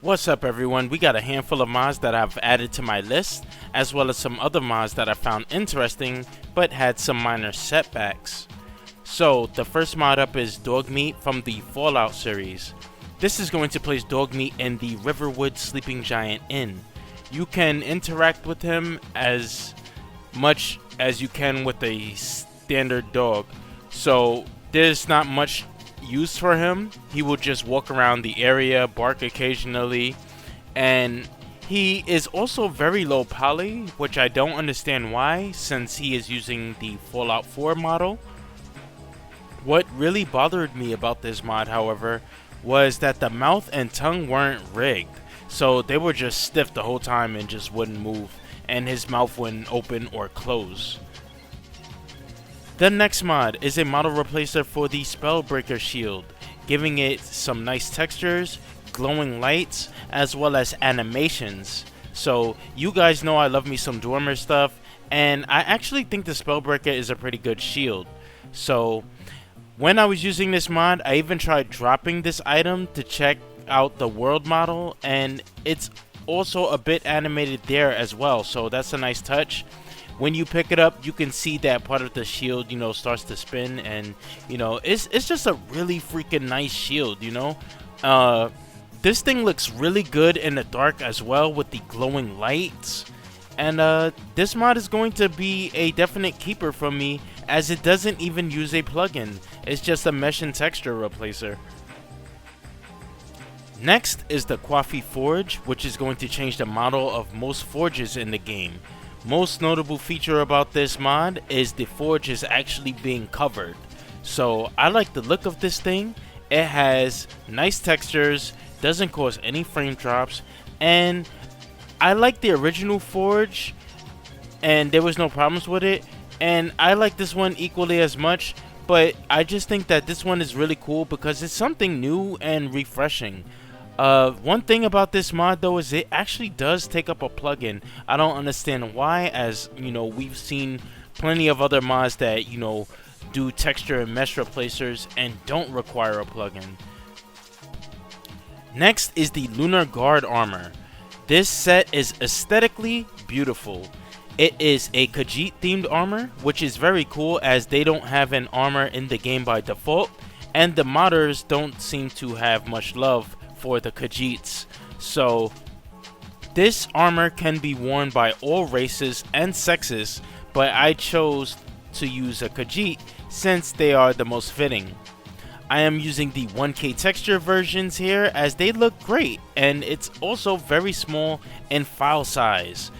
What's up everyone, we got a handful of mods that I've added to my list, as well as some other mods that I found interesting, but had some minor setbacks. So, the first mod up is Dogmeat from the Fallout series. This is going to place Dogmeat in the Riverwood Sleeping Giant Inn. You can interact with him as much as you can with a standard dog. So, there's not much use for him. He will just walk around the area, bark occasionally, and he is also very low poly, which I don't understand why, since he is using the Fallout 4 model. What really bothered me about this mod, however, was that the mouth and tongue weren't rigged, so they were just stiff the whole time and just wouldn't move, and his mouth wouldn't open or close. The next mod is a model replacer for the Spellbreaker shield, giving it some nice textures, glowing lights, as well as animations. So you guys know I love me some Dwemer stuff, and I actually think the Spellbreaker is a pretty good shield. So when I was using this mod, I even tried dropping this item to check out the world model, and it's also a bit animated there as well, so that's a nice touch. When you pick it up, you can see that part of the shield, starts to spin, and it's just a really freaking nice shield. This thing looks really good in the dark as well with the glowing lights, and this mod is going to be a definite keeper from me, as it doesn't even use a plugin. It's just a mesh and texture replacer. Next is the Coffee Forge, which is going to change the model of most forges in the game. Most notable feature about this mod is the forge is actually being covered. So I like the look of this thing. It has nice textures, doesn't cause any frame drops, and I like the original forge and there was no problems with it, and I like this one equally as much, but I just think that this one is really cool because it's something new and refreshing. One thing about this mod though is it actually does take up a plugin. I don't understand why, as we've seen plenty of other mods that do texture and mesh replacers and don't require a plugin. Next is the Lunar Guard armor. This set is aesthetically beautiful. It is a Khajiit themed armor, which is very cool as they don't have an armor in the game by default, and the modders don't seem to have much love for the Khajiits. So this armor can be worn by all races and sexes, but I chose to use a Khajiit since they are the most fitting. I am using the 1K texture versions here as they look great, and it's also very small in file size.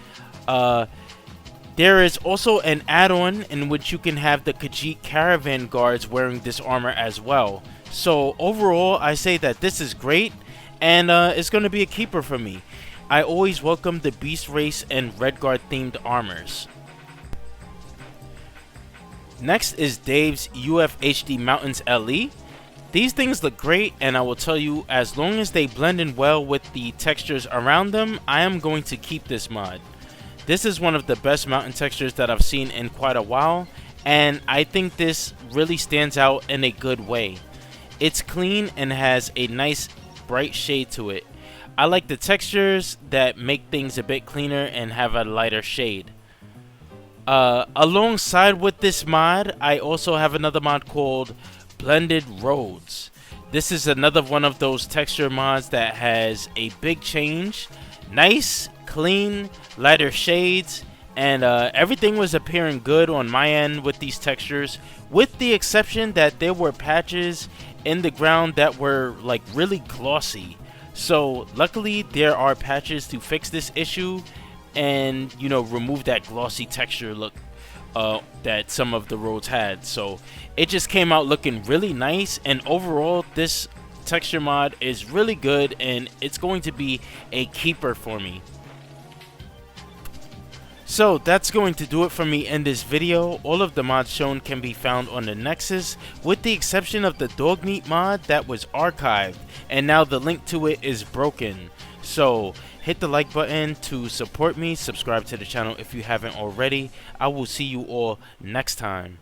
There is also an add-on in which you can have the Khajiit caravan guards wearing this armor as well. So overall, I say that this is great, and it's going to be a keeper for me. I always welcome the Beast Race and Red Guard themed armors. Next is Dave's UFHD Mountains LE. These things look great, and I will tell you, as long as they blend in well with the textures around them, I am going to keep this mod. This is one of the best mountain textures that I've seen in quite a while, and I think this really stands out in a good way. It's clean and has a nice bright shade to it. I like the textures that make things a bit cleaner and have a lighter shade. Alongside with this mod, I also have another mod called Blended Roads. This is another one of those texture mods that has a big change. Nice, clean, lighter shades, and everything was appearing good on my end with these textures, with the exception that there were patches in the ground that were like really glossy. So luckily there are patches to fix this issue and remove that glossy texture look that some of the roads had. So it just came out looking really nice, and overall this texture mod is really good, and it's going to be a keeper for me. So that's going to do it for me in this video. All of the mods shown can be found on the Nexus, with the exception of the Dogmeat mod that was archived, and now the link to it is broken. So hit the like button to support me, subscribe to the channel if you haven't already. I will see you all next time.